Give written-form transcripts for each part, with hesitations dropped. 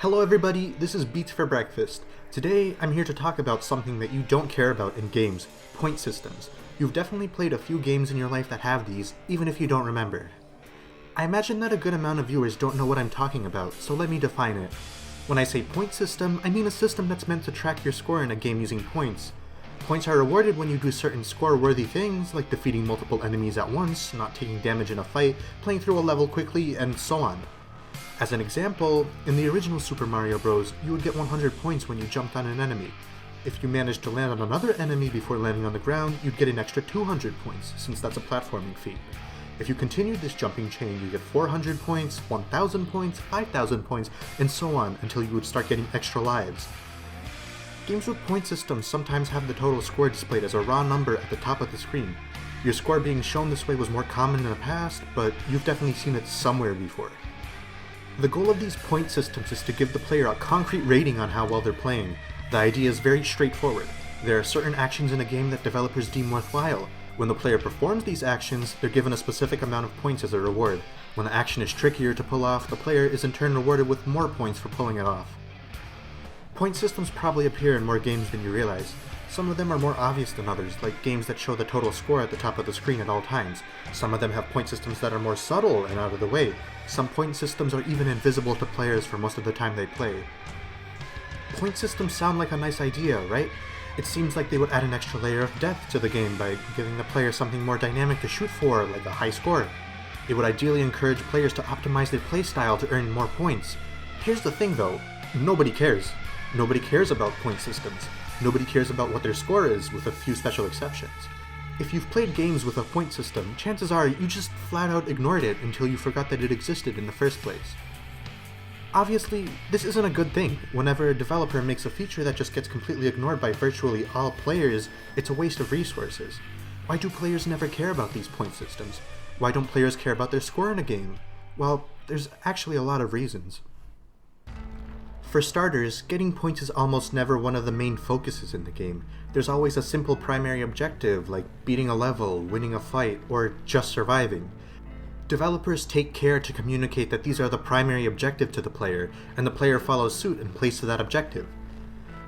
Hello everybody, this is Beats for Breakfast. Today, I'm here to talk about something that you don't care about in games, point systems. You've definitely played a few games in your life that have these, even if you don't remember. I imagine that a good amount of viewers don't know what I'm talking about, so let me define it. When I say point system, I mean a system that's meant to track your score in a game using points. Points are rewarded when you do certain score-worthy things, like defeating multiple enemies at once, not taking damage in a fight, playing through a level quickly, and so on. As an example, in the original Super Mario Bros., you would get 100 points when you jumped on an enemy. If you managed to land on another enemy before landing on the ground, you'd get an extra 200 points, since that's a platforming feat. If you continued this jumping chain, you get 400 points, 1000 points, 5000 points, and so on until you would start getting extra lives. Games with point systems sometimes have the total score displayed as a raw number at the top of the screen. Your score being shown this way was more common in the past, but you've definitely seen it somewhere before. The goal of these point systems is to give the player a concrete rating on how well they're playing. The idea is very straightforward. There are certain actions in a game that developers deem worthwhile. When the player performs these actions, they're given a specific amount of points as a reward. When the action is trickier to pull off, the player is in turn rewarded with more points for pulling it off. Point systems probably appear in more games than you realize. Some of them are more obvious than others, like games that show the total score at the top of the screen at all times. Some of them have point systems that are more subtle and out of the way. Some point systems are even invisible to players for most of the time they play. Point systems sound like a nice idea, right? It seems like they would add an extra layer of depth to the game by giving the player something more dynamic to shoot for, like a high score. It would ideally encourage players to optimize their playstyle to earn more points. Here's the thing though, nobody cares. Nobody cares about point systems. Nobody cares about what their score is, with a few special exceptions. If you've played games with a point system, chances are you just flat out ignored it until you forgot that it existed in the first place. Obviously, this isn't a good thing. Whenever a developer makes a feature that just gets completely ignored by virtually all players, it's a waste of resources. Why do players never care about these point systems? Why don't players care about their score in a game? Well, there's actually a lot of reasons. For starters, getting points is almost never one of the main focuses in the game. There's always a simple primary objective, like beating a level, winning a fight, or just surviving. Developers take care to communicate that these are the primary objective to the player, and the player follows suit and plays to that objective.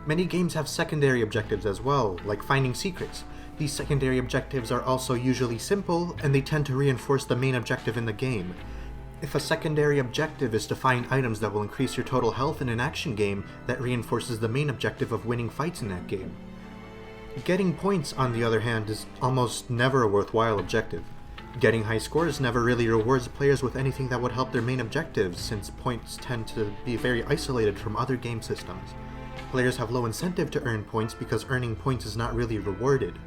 Many games have secondary objectives as well, like finding secrets. These secondary objectives are also usually simple, and they tend to reinforce the main objective in the game. If a secondary objective is to find items that will increase your total health in an action game, that reinforces the main objective of winning fights in that game. Getting points, on the other hand, is almost never a worthwhile objective. Getting high scores never really rewards players with anything that would help their main objectives, since points tend to be very isolated from other game systems. Players have low incentive to earn points because earning points is not really rewarded.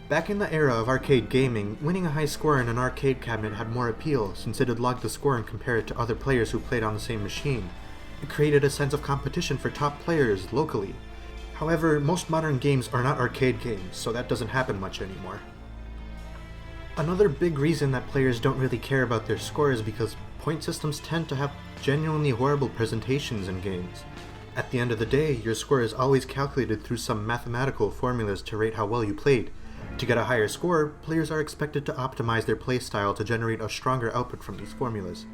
Back in the era of arcade gaming, winning a high score in an arcade cabinet had more appeal, since it would log the score and compare it to other players who played on the same machine. It created a sense of competition for top players locally. However, most modern games are not arcade games, so that doesn't happen much anymore. Another big reason that players don't really care about their score is because point systems tend to have genuinely horrible presentations in games. At the end of the day, your score is always calculated through some mathematical formulas to rate how well you played. To get a higher score, players are expected to optimize their playstyle to generate a stronger output from these formulas.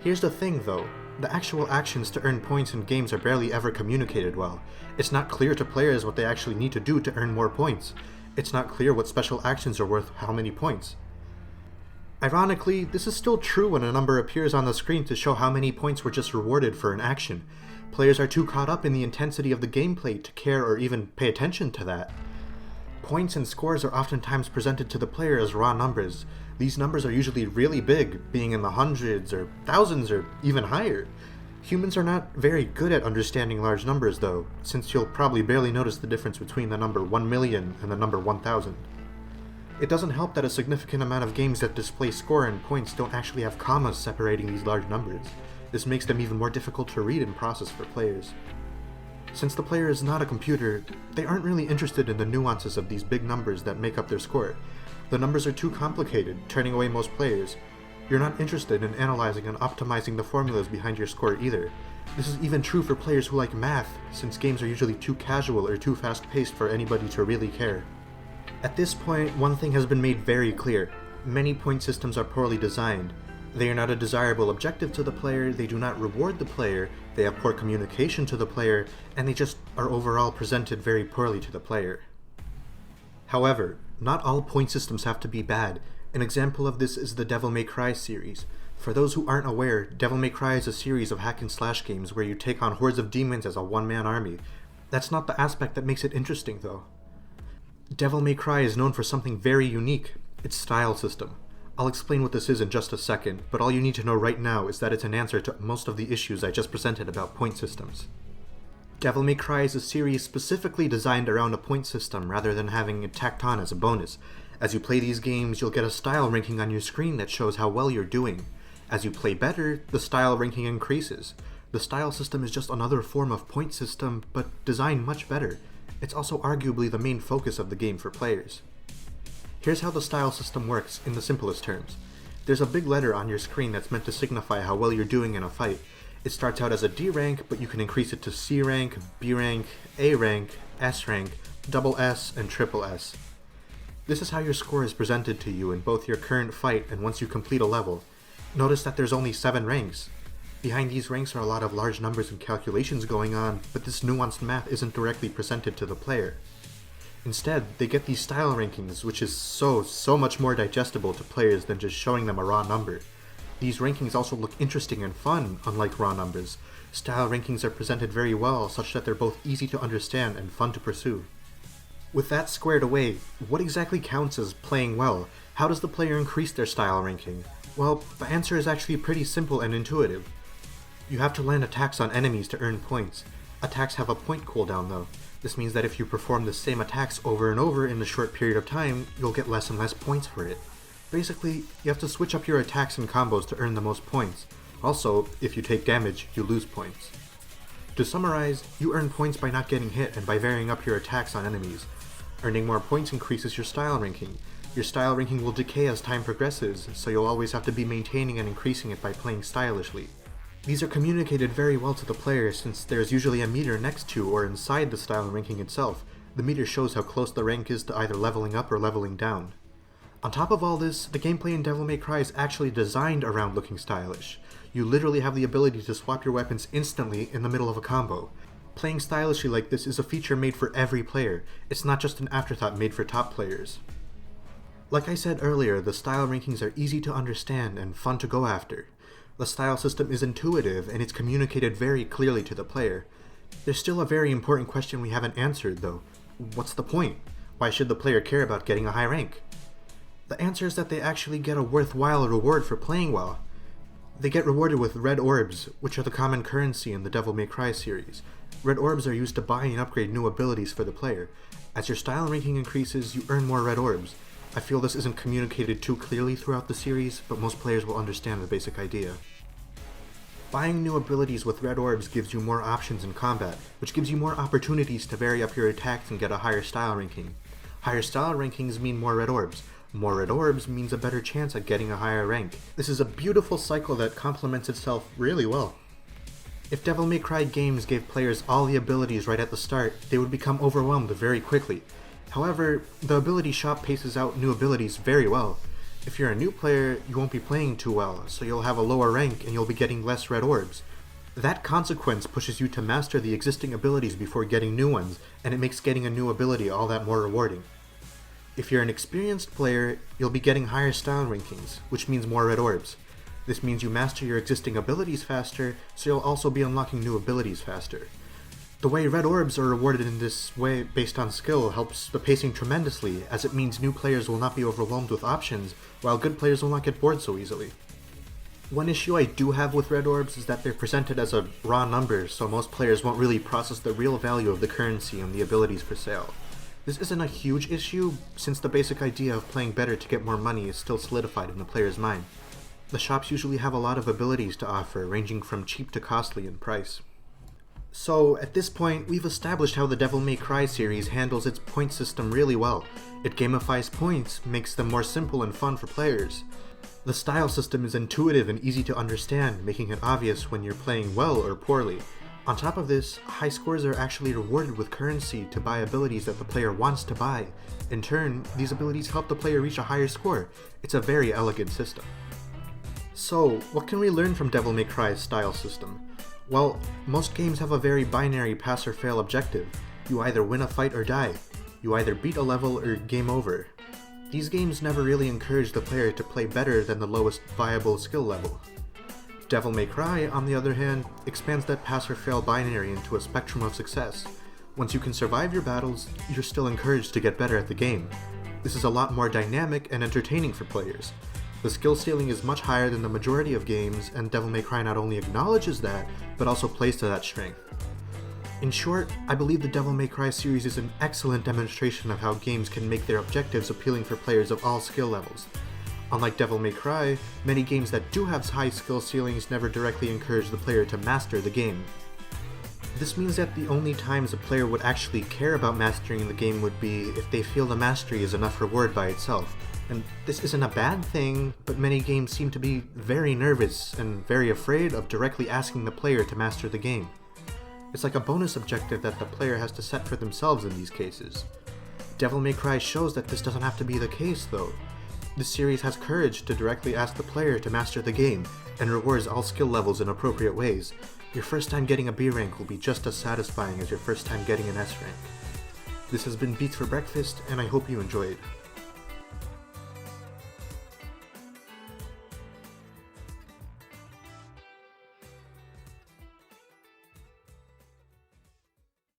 Here's the thing though, the actual actions to earn points in games are barely ever communicated well. It's not clear to players what they actually need to do to earn more points. It's not clear what special actions are worth how many points. Ironically, this is still true when a number appears on the screen to show how many points were just rewarded for an action. Players are too caught up in the intensity of the gameplay to care or even pay attention to that. Points and scores are oftentimes presented to the player as raw numbers. These numbers are usually really big, being in the hundreds or thousands or even higher. Humans are not very good at understanding large numbers though, since you'll probably barely notice the difference between the number 1 million and the number 1000. It doesn't help that a significant amount of games that display score and points don't actually have commas separating these large numbers. This makes them even more difficult to read and process for players. Since the player is not a computer, they aren't really interested in the nuances of these big numbers that make up their score. The numbers are too complicated, turning away most players. You're not interested in analyzing and optimizing the formulas behind your score either. This is even true for players who like math, since games are usually too casual or too fast-paced for anybody to really care. At this point, one thing has been made very clear. Many point systems are poorly designed. They are not a desirable objective to the player, they do not reward the player, they have poor communication to the player, and they just are overall presented very poorly to the player. However, not all point systems have to be bad. An example of this is the Devil May Cry series. For those who aren't aware, Devil May Cry is a series of hack and slash games where you take on hordes of demons as a one-man army. That's not the aspect that makes it interesting though. Devil May Cry is known for something very unique, its style system. I'll explain what this is in just a second, but all you need to know right now is that it's an answer to most of the issues I just presented about point systems. Devil May Cry is a series specifically designed around a point system rather than having it tacked on as a bonus. As you play these games, you'll get a style ranking on your screen that shows how well you're doing. As you play better, the style ranking increases. The style system is just another form of point system, but designed much better. It's also arguably the main focus of the game for players. Here's how the style system works in the simplest terms. There's a big letter on your screen that's meant to signify how well you're doing in a fight. It starts out as a D rank, but you can increase it to C rank, B rank, A rank, S rank, double S, and triple S. This is how your score is presented to you in both your current fight and once you complete a level. Notice that there's only 7 ranks. Behind these ranks are a lot of large numbers and calculations going on, but this nuanced math isn't directly presented to the player. Instead, they get these style rankings, which is so much more digestible to players than just showing them a raw number. These rankings also look interesting and fun, unlike raw numbers. Style rankings are presented very well, such that they're both easy to understand and fun to pursue. With that squared away, what exactly counts as playing well? How does the player increase their style ranking? Well, the answer is actually pretty simple and intuitive. You have to land attacks on enemies to earn points. Attacks have a point cooldown though. This means that if you perform the same attacks over and over in a short period of time, you'll get less and less points for it. Basically, you have to switch up your attacks and combos to earn the most points. Also, if you take damage, you lose points. To summarize, you earn points by not getting hit and by varying up your attacks on enemies. Earning more points increases your style ranking. Your style ranking will decay as time progresses, so you'll always have to be maintaining and increasing it by playing stylishly. These are communicated very well to the player since there's usually a meter next to or inside the style ranking itself. The meter shows how close the rank is to either leveling up or leveling down. On top of all this, the gameplay in Devil May Cry is actually designed around looking stylish. You literally have the ability to swap your weapons instantly in the middle of a combo. Playing stylishly like this is a feature made for every player. It's not just an afterthought made for top players. Like I said earlier, the style rankings are easy to understand and fun to go after. The style system is intuitive and it's communicated very clearly to the player. There's still a very important question we haven't answered though. What's the point? Why should the player care about getting a high rank? The answer is that they actually get a worthwhile reward for playing well. They get rewarded with red orbs, which are the common currency in the Devil May Cry series. Red orbs are used to buy and upgrade new abilities for the player. As your style ranking increases, you earn more red orbs. I feel this isn't communicated too clearly throughout the series, but most players will understand the basic idea. Buying new abilities with red orbs gives you more options in combat, which gives you more opportunities to vary up your attacks and get a higher style ranking. Higher style rankings mean more red orbs. More red orbs means a better chance at getting a higher rank. This is a beautiful cycle that complements itself really well. If Devil May Cry games gave players all the abilities right at the start, they would become overwhelmed very quickly. However, the ability shop paces out new abilities very well. If you're a new player, you won't be playing too well, so you'll have a lower rank and you'll be getting less red orbs. That consequence pushes you to master the existing abilities before getting new ones, and it makes getting a new ability all that more rewarding. If you're an experienced player, you'll be getting higher style rankings, which means more red orbs. This means you master your existing abilities faster, so you'll also be unlocking new abilities faster. The way red orbs are rewarded in this way based on skill helps the pacing tremendously, as it means new players will not be overwhelmed with options, while good players will not get bored so easily. One issue I do have with red orbs is that they're presented as a raw number, so most players won't really process the real value of the currency and the abilities for sale. This isn't a huge issue, since the basic idea of playing better to get more money is still solidified in the player's mind. The shops usually have a lot of abilities to offer, ranging from cheap to costly in price. So, at this point, we've established how the Devil May Cry series handles its point system really well. It gamifies points, makes them more simple and fun for players. The style system is intuitive and easy to understand, making it obvious when you're playing well or poorly. On top of this, high scores are actually rewarded with currency to buy abilities that the player wants to buy. In turn, these abilities help the player reach a higher score. It's a very elegant system. So, what can we learn from Devil May Cry's style system? Well, most games have a very binary pass or fail objective. You either win a fight or die. You either beat a level or game over. These games never really encourage the player to play better than the lowest viable skill level. Devil May Cry, on the other hand, expands that pass or fail binary into a spectrum of success. Once you can survive your battles, you're still encouraged to get better at the game. This is a lot more dynamic and entertaining for players. The skill ceiling is much higher than the majority of games, and Devil May Cry not only acknowledges that, but also plays to that strength. In short, I believe the Devil May Cry series is an excellent demonstration of how games can make their objectives appealing for players of all skill levels. Unlike Devil May Cry, many games that do have high skill ceilings never directly encourage the player to master the game. This means that the only times a player would actually care about mastering the game would be if they feel the mastery is enough reward by itself. And this isn't a bad thing, but many games seem to be very nervous and very afraid of directly asking the player to master the game. It's like a bonus objective that the player has to set for themselves in these cases. Devil May Cry shows that this doesn't have to be the case, though. This series has courage to directly ask the player to master the game, and rewards all skill levels in appropriate ways. Your first time getting a B rank will be just as satisfying as your first time getting an S rank. This has been Beats for Breakfast, and I hope you enjoyed.